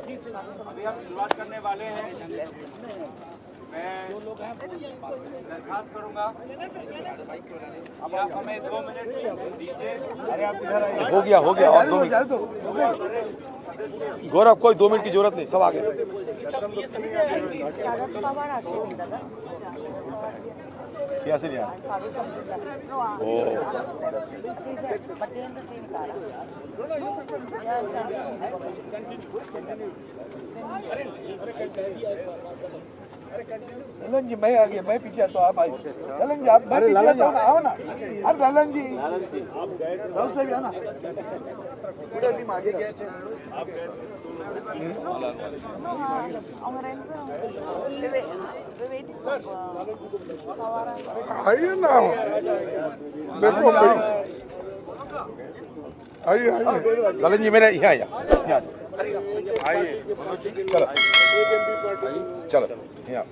अभी हम शुरुआत करने वाले हैं। मैं दरखास्त करूंगा अब आप हमें 2 मिनट दीजिए। अरे आप इधर आइए। हो गया और 2 मिनट। गौरव कोई 2 मिनट की जरूरत नहीं, सब आ गए। शरद पवार আসেনি দাদা क्या से नहीं आया? फारूक अब्दुल्ला ओ but they in the same car Lalan जी मैं आ गया, मैं पीछे तो आप आइए। ललन जी आप मैं पीछे आता हूं ना, आओ ना। अरे ललन जी बहुत सही है ना, थोड़ा टीम आगे रहो। आइए ना, देखो भाई, आइए ललन जी मेरे यहाँ आइए, चलो चलो यहाँ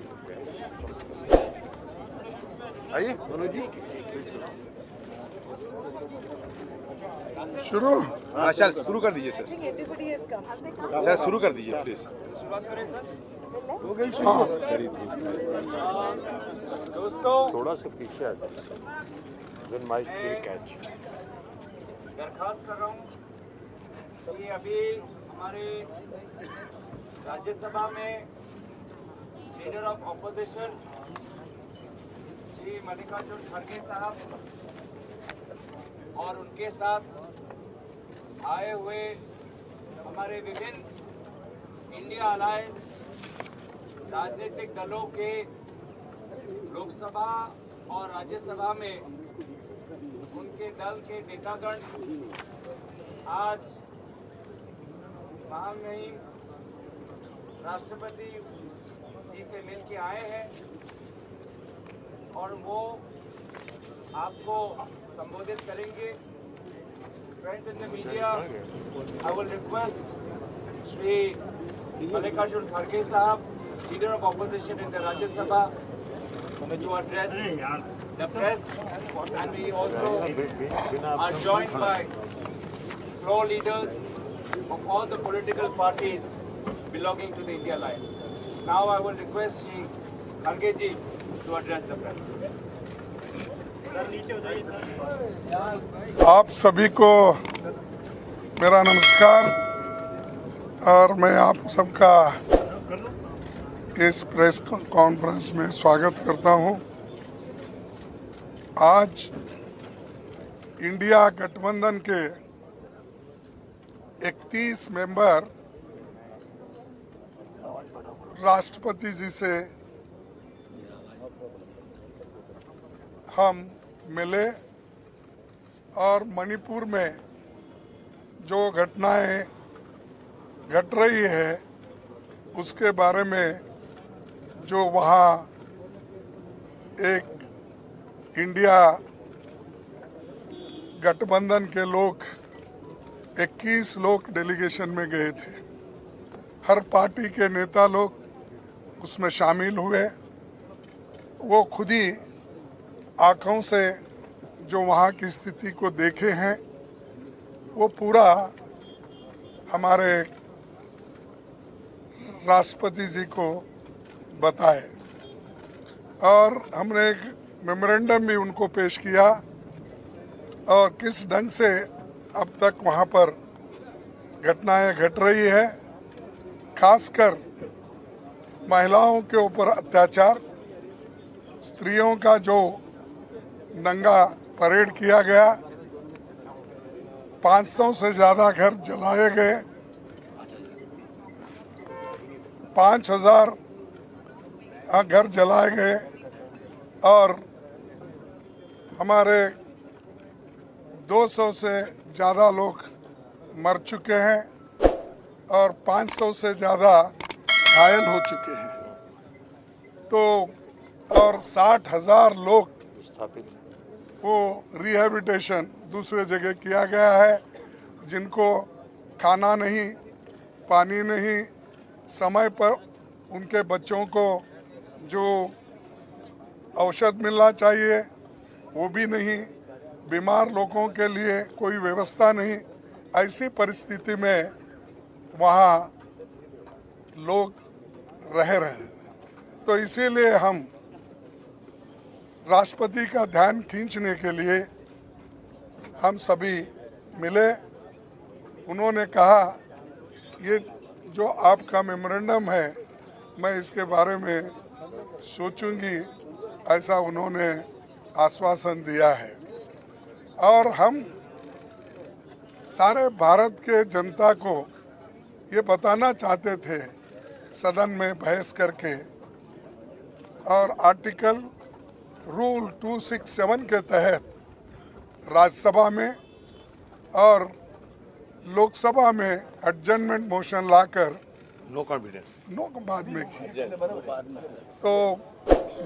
आइए मनोज जी। शुरू। हाँ चल शुरू कर दीजिए sir. everybody has come sir शुरू कर दीजिए प्लीज। हो गई शुरू। दोस्तों थोड़ा सा पीछे आ जाए, देन माइक विल कैच। दरखास्त कर रहा हूँ कि अभी हमारे राज्यसभा में leader of opposition Shri Mallikarjun खड़गे साहब और उनके साथ आए हुए हमारे विभिन्न इंडिया अलायंस राजनीतिक दलों के लोकसभा और राज्यसभा में उनके दल के नेतागण आज महामहिम राष्ट्रपति जी से मिल के आए हैं और वो आपको संबोधित करेंगे। Friends in the media, I will request Shri Mallikarjun खड़गे साहब, leader of opposition in the Rajya Sabha, to address the press, and we also are joined by floor leaders of all the political parties belonging to the India Alliance. Now I will request Shri Kharge ji to address the press. आप सभी को मेरा नमस्कार और मैं आप सबका इस प्रेस कॉन्फ्रेंस में स्वागत करता हूं। आज इंडिया गठबंधन के 31 मेंबर राष्ट्रपति जी से हम मिले और मणिपुर में जो घटनाएं घट रही है उसके बारे में, जो वहाँ एक इंडिया गठबंधन के लोग 21 लोग डेलीगेशन में गए थे। हर पार्टी के नेता लोग उसमें शामिल हुए। वो खुद ही आँखों से जो वहाँ की स्थिति को देखे हैं वो पूरा हमारे राष्ट्रपति जी को बताए और हमने एक मेमोरेंडम भी उनको पेश किया और किस ढंग से अब तक वहाँ पर घटनाएं घट रही है, खासकर महिलाओं के ऊपर अत्याचार, स्त्रियों का जो नंगा परेड किया गया, 500 से ज़्यादा घर जलाए गए, 5000 घर जलाए गए और हमारे 200 से ज़्यादा लोग मर चुके हैं और 500 से ज़्यादा घायल हो चुके हैं। तो और 60,000 लोग वो रिहेबिलिटेशन दूसरे जगह किया गया है, जिनको खाना नहीं, पानी नहीं, समय पर उनके बच्चों को जो औषध मिलना चाहिए वो भी नहीं, बीमार लोगों के लिए कोई व्यवस्था नहीं। ऐसी परिस्थिति में वहाँ लोग रह रहे हैं। तो इसीलिए हम राष्ट्रपति का ध्यान खींचने के लिए हम सभी मिले। उन्होंने कहा ये जो आपका मेमोरेंडम है मैं इसके बारे में सोचूंगी, ऐसा उन्होंने आश्वासन दिया है। और हम सारे भारत के जनता को ये बताना चाहते थे सदन में बहस करके, और आर्टिकल रूल 267 के तहत राज्यसभा में और लोकसभा में एडजर्नमेंट मोशन लाकर नो कॉन्फिडेंस बाद में की। तो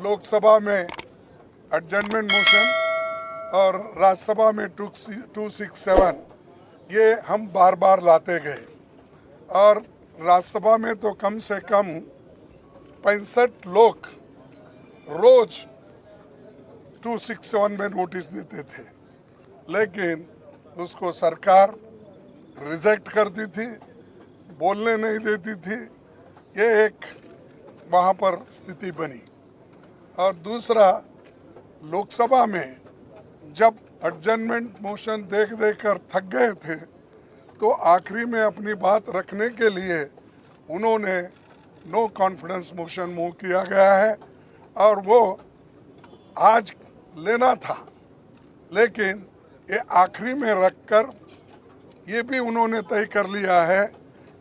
लोकसभा में एडजर्नमेंट मोशन और राज्यसभा में 267 ये हम बार बार लाते गए, और राज्यसभा में तो कम से कम 65 लोग रोज 267 में नोटिस देते थे, लेकिन उसको सरकार रिजेक्ट करती थी, बोलने नहीं देती थी। ये एक वहाँ पर स्थिति बनी। और दूसरा, लोकसभा में जब एडजर्नमेंट मोशन देख कर थक गए थे तो आखिरी में अपनी बात रखने के लिए उन्होंने नो कॉन्फिडेंस मोशन मूव किया गया है, और वो आज लेना था, लेकिन ये आखिरी में रखकर ये भी उन्होंने तय कर लिया है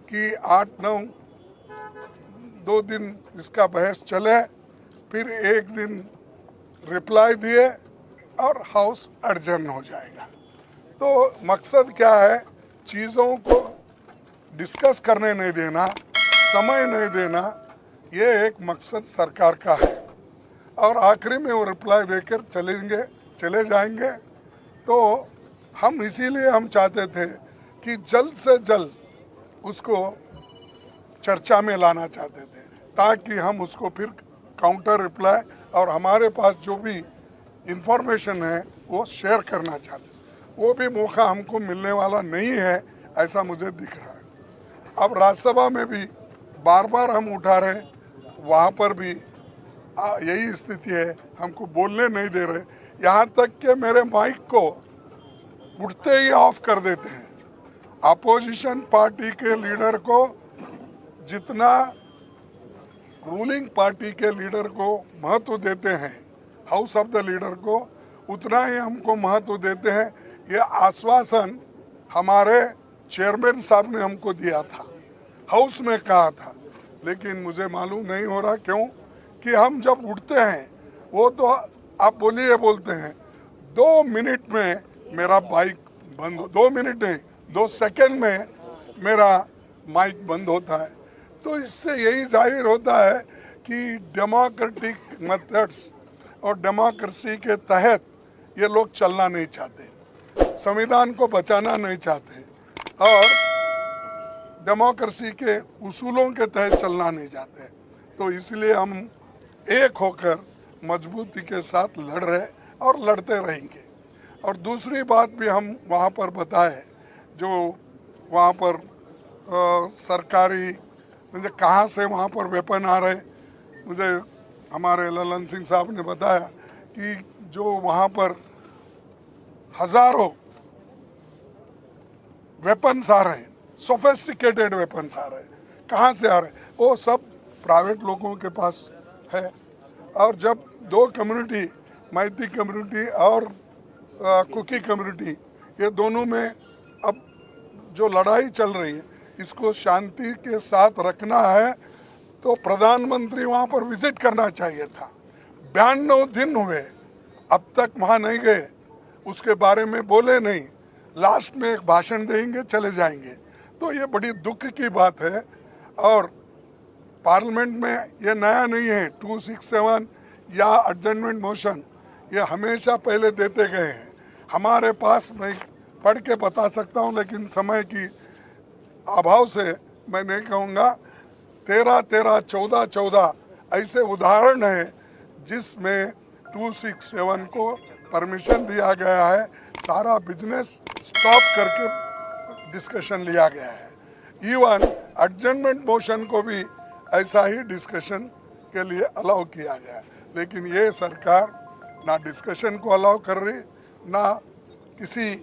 कि 8-9 2 दिन इसका बहस चले, फिर एक दिन रिप्लाई दिए और हाउस एडजर्न हो जाएगा। तो मकसद क्या है, चीज़ों को डिस्कस करने नहीं देना, समय नहीं देना, ये एक मकसद सरकार का है। और आखिरी में वो रिप्लाई देकर चले जाएंगे। तो हम इसीलिए हम चाहते थे कि जल्द से जल्द उसको चर्चा में लाना चाहते थे, ताकि हम उसको फिर काउंटर रिप्लाई और हमारे पास जो भी इंफॉर्मेशन है वो शेयर करना चाहते हैं। वो भी मौका हमको मिलने वाला नहीं है, ऐसा मुझे दिख रहा है। अब राज्यसभा में भी बार बार हम उठा रहे, वहाँ पर भी यही स्थिति है, हमको बोलने नहीं दे रहे। यहाँ तक कि मेरे माइक को उठते ही ऑफ कर देते हैं। अपोजिशन पार्टी के लीडर को जितना रूलिंग पार्टी के लीडर को महत्व देते हैं, हाउस ऑफ द लीडर को, उतना ही हमको महत्व देते हैं। ये आश्वासन हमारे चेयरमैन साहब ने हमको दिया था, हाउस में कहा था, लेकिन मुझे मालूम नहीं हो रहा क्यों कि हम जब उठते हैं वो तो आप बोलिए बोलते हैं, 2 मिनट में मेरा माइक बंद, 2 मिनट नहीं 2 सेकंड में मेरा माइक बंद होता है। तो इससे यही जाहिर होता है कि डेमोक्रेटिक मेथड्स और डेमोक्रेसी के तहत ये लोग चलना नहीं चाहते, संविधान को बचाना नहीं चाहते, और डेमोक्रेसी के उसूलों के तहत चलना नहीं चाहते। तो इसलिए हम एक होकर मजबूती के साथ लड़ रहे और लड़ते रहेंगे। और दूसरी बात भी हम वहाँ पर बताए, जो वहाँ पर सरकारी मुझे कहाँ से वहाँ पर वेपन आ रहे, मुझे हमारे ललन सिंह साहब ने बताया कि जो वहाँ पर हजारों वेपन्स आ रहे हैं, सोफिस्टिकेटेड वेपन्स आ रहे हैं, कहाँ से आ रहे हैं, वो सब प्राइवेट लोगों के पास है। और जब 2 कम्युनिटी, मैती कम्युनिटी और कुकी कम्युनिटी, ये दोनों में अब जो लड़ाई चल रही है, इसको शांति के साथ रखना है, तो प्रधानमंत्री वहाँ पर विजिट करना चाहिए था। 92 दिन हुए, अब तक वहाँ नहीं गए, उसके बारे में बोले नहीं, लास्ट में एक भाषण देंगे चले जाएंगे। तो ये बड़ी दुख की बात है। और पार्लियामेंट में ये नया नहीं है, 267 या एडजर्नमेंट मोशन, ये हमेशा पहले देते गए हैं। हमारे पास मैं पढ़ के बता सकता हूँ, लेकिन समय की अभाव से मैं नहीं कहूँगा। 13-13, 14-14 ऐसे उदाहरण हैं जिसमें 267 को परमिशन दिया गया है, सारा बिजनेस स्टॉप करके डिस्कशन लिया गया है। इवन एडजर्नमेंट मोशन को भी ऐसा ही डिस्कशन के लिए अलाउ किया गया। लेकिन ये सरकार ना डिस्कशन को अलाउ कर रही, ना किसी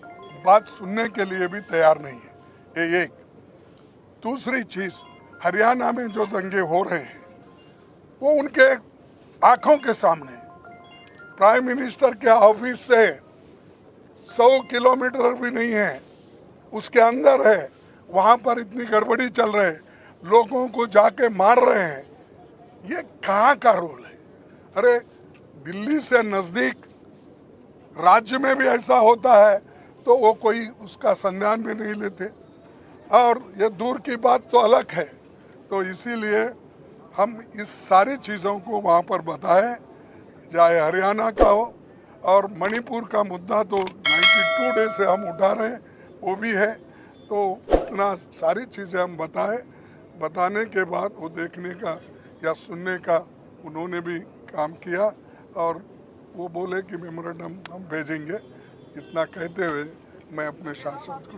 बात सुनने के लिए भी तैयार नहीं है। ये एक। दूसरी चीज़, हरियाणा में जो दंगे हो रहे हैं वो उनके आंखों के सामने, प्राइम मिनिस्टर के ऑफिस से 100 किलोमीटर भी नहीं है, उसके अंदर है, वहाँ पर इतनी गड़बड़ी चल रही है, लोगों को जाके मार रहे हैं। ये कहाँ का रोल है? अरे दिल्ली से नज़दीक राज्य में भी ऐसा होता है तो वो कोई उसका संज्ञान भी नहीं लेते, और ये दूर की बात तो अलग है। तो इसीलिए हम इस सारी चीज़ों को वहाँ पर बताएं, चाहे हरियाणा का हो, और मणिपुर का मुद्दा तो 92 डे से हम उठा रहे हैं, वो भी है। तो इतना सारी चीज़ें हम बताएं, बताने के बाद वो देखने का या सुनने का उन्होंने भी काम किया, और वो बोले कि मेमोरेंडम हम भेजेंगे। इतना कहते हुए मैं अपने शासन को